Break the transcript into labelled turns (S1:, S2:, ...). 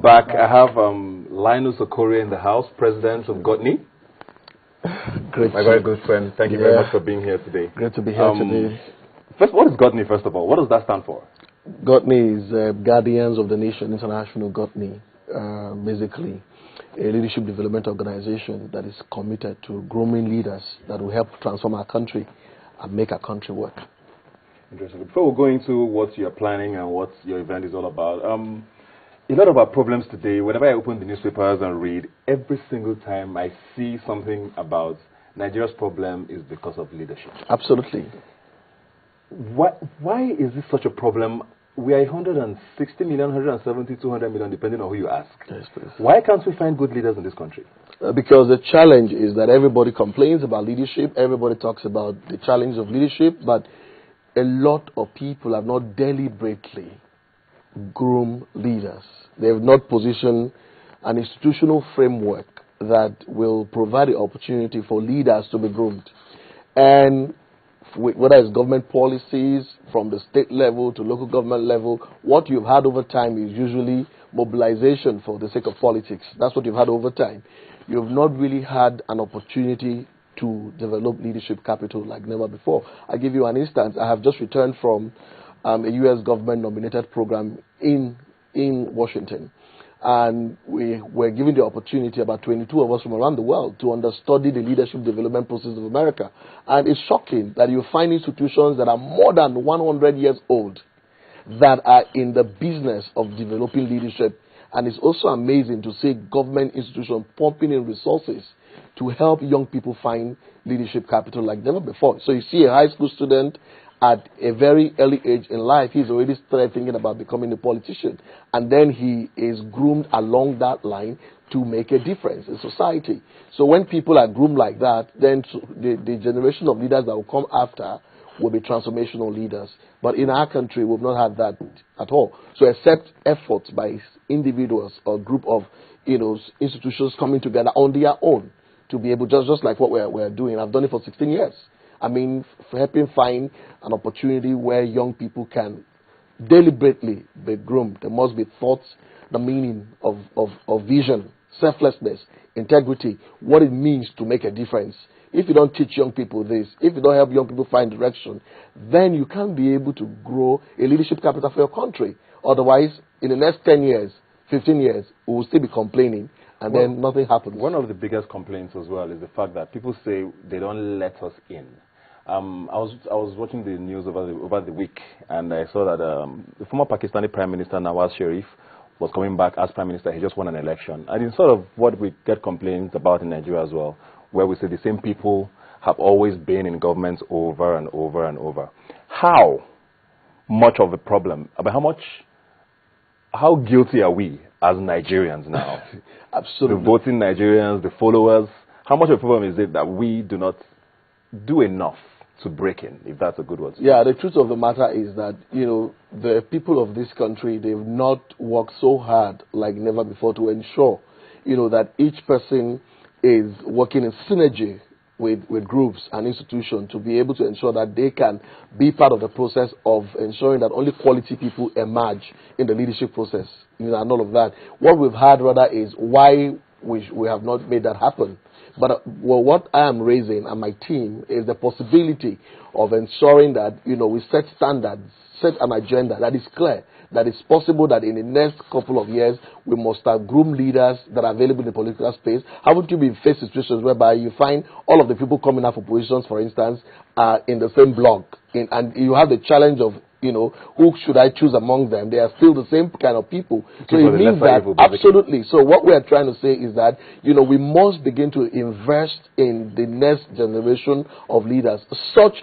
S1: welcome back. I have Linus Okorie in the house, president of Gotney.
S2: Great.
S1: My very good friend. Thank you very much for being here today.
S2: Great to be here today.
S1: First, what is Gotney, first of all? What does that stand for?
S2: Gotney is Guardians of the Nation International Gotney, basically a leadership development organization that is committed to grooming leaders that will help transform our country and make our country work.
S1: Interesting. Before we go into what you're planning and what your event is all about, a lot of our problems today, whenever I open the newspapers and read, every single time I see something about Nigeria's problem is because of leadership.
S2: Absolutely.
S1: Why is this such a problem? We are 160 million, 170, 200 million, depending on who you ask.
S2: Yes, please.
S1: Why can't we find good leaders in this country?
S2: Because the challenge is that everybody complains about leadership, everybody talks about the challenge of leadership, but a lot of people have not deliberately groomed leaders. They have not positioned an institutional framework that will provide the opportunity for leaders to be groomed. And whether it's government policies from the state level to local government level, what you've had over time is usually mobilization for the sake of politics. That's what you've had over time. You've not really had an opportunity to develop leadership capital like never before. I'll give you an instance. I have just returned from a U.S. government-nominated program in Washington. And we were given the opportunity, about 22 of us from around the world, to understudy the leadership development process of America. And it's shocking that you find institutions that are more than 100 years old that are in the business of developing leadership. And it's also amazing to see government institutions pumping in resources to help young people find leadership capital like never before. So you see a high school student at a very early age in life, he's already started thinking about becoming a politician. And then he is groomed along that line to make a difference in society. So when people are groomed like that, then the generation of leaders that will come after will be transformational leaders. But in our country, we've not had that at all. So except efforts by individuals or group of institutions coming together on their own to be able, just like what we're doing. I've done it for 16 years. I mean, helping find an opportunity where young people can deliberately be groomed. There must be thoughts, the meaning of vision, selflessness, integrity, what it means to make a difference. If you don't teach young people this, if you don't help young people find direction, then you can't be able to grow a leadership capital for your country. Otherwise, in the next 10 years, 15 years, we will still be complaining, and then nothing happens. One
S1: of the biggest complaints as well is the fact that people say they don't let us in. I was watching the news over the week, and I saw that the former Pakistani Prime Minister Nawaz Sharif was coming back as Prime Minister. He just won an election. And it's sort of what we get complaints about in Nigeria as well, where we say the same people have always been in governments over and over and over. How much of a problem, how guilty are we as Nigerians now?
S2: Absolutely.
S1: The voting Nigerians, the followers, how much of a problem is it that we do not do enough to break in, if that's a good word?
S2: Yeah, the truth of the matter is that, the people of this country, they've not worked so hard like never before to ensure, that each person is working in synergy with groups and institutions to be able to ensure that they can be part of the process of ensuring that only quality people emerge in the leadership process, and all of that. What we've had rather is why we have not made that happen. But what I am raising and my team is the possibility of ensuring that, we set standards, set an agenda that is clear, that it's possible that in the next couple of years, we must have groomed leaders that are available in the political space. Haven't you been faced situations whereby you find all of the people coming out for positions, for instance, are in the same block, and you have the challenge of, who should I choose among them? They are still the same kind of people. So it means that, absolutely. So what we are trying to say is that, we must begin to invest in the next generation of leaders, such